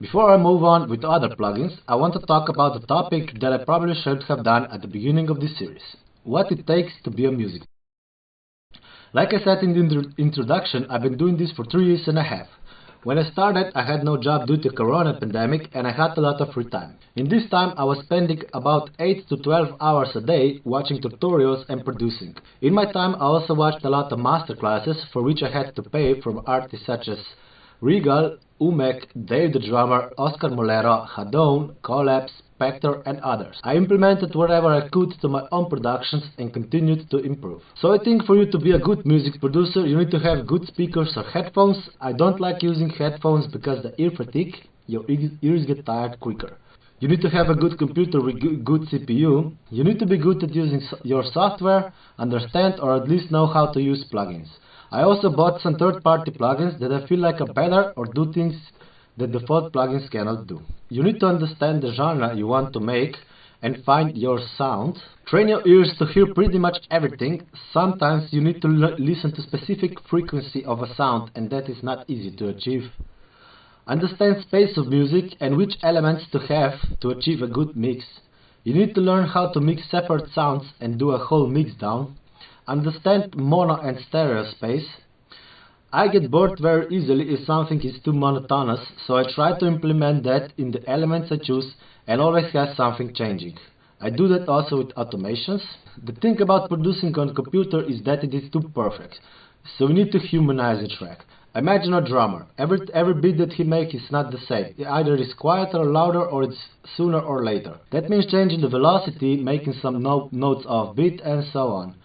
Before I move on with other plugins, I want to talk about the topic that I probably should have done at the beginning of this series: what it takes to be a music. Like I said in the introduction, I've been doing this for 3 years and a half. When I started, I had no job due to corona pandemic and I had a lot of free time. In this time, I was spending about 8 to 12 hours a day watching tutorials and producing. In my time, I also watched a lot of masterclasses for which I had to pay from artists such as Regal, Umek, Dave the Drummer, Oscar Molero, Hadone, Collapse, Spectre and others. I implemented whatever I could to my own productions and continued to improve. So I think for you to be a good music producer, you need to have good speakers or headphones. I don't like using headphones because the ear fatigue, your ears get tired quicker. You need to have a good computer with good CPU. You need to be good at using your software, understand or at least know how to use plugins. I also bought some third-party plugins that I feel like are better or do things that default plugins cannot do. You need to understand the genre you want to make and find your sound. Train your ears to hear pretty much everything. Sometimes you need to listen to specific frequency of a sound and that is not easy to achieve. Understand space of music and which elements to have to achieve a good mix. You need to learn how to mix separate sounds and do a whole mix down. Understand mono and stereo space. I get bored very easily if something is too monotonous, so I try to implement that in the elements I choose and always have something changing. I do that also with automations. The thing about producing on a computer is that it is too perfect, so we need to humanize the track. Imagine a drummer. Every beat that he makes is not the same. Either it's quieter or louder or it's sooner or later. That means changing the velocity, making some notes off beat and so on.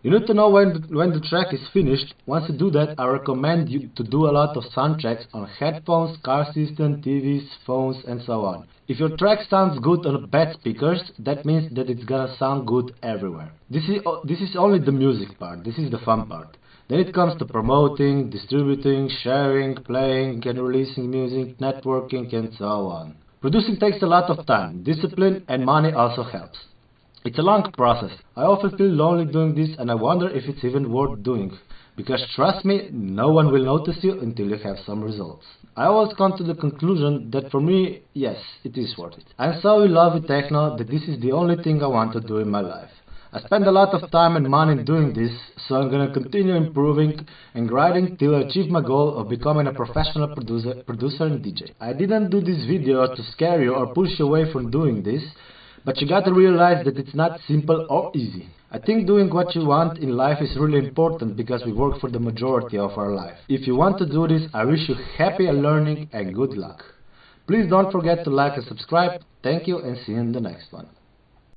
You need to know when the track is finished. Once you do that, I recommend you to do a lot of sound checks on headphones, car system, TVs, phones and so on. If your track sounds good on bad speakers, that means that it's gonna sound good everywhere. This is only the music part, this is the fun part. Then it comes to promoting, distributing, sharing, playing and releasing music, networking and so on. Producing takes a lot of time, discipline and money also helps. It's a long process. I often feel lonely doing this and I wonder if it's even worth doing. Because trust me, no one will notice you until you have some results. I always come to the conclusion that for me, yes, it is worth it. I'm so in love with techno that this is the only thing I want to do in my life. I spend a lot of time and money doing this, so I'm gonna continue improving and grinding till I achieve my goal of becoming a professional producer and DJ. I didn't do this video to scare you or push you away from doing this, but you gotta realize that it's not simple or easy. I think doing what you want in life is really important because we work for the majority of our life. If you want to do this, I wish you happy learning and good luck. Please don't forget to like and subscribe. Thank you and see you in the next one.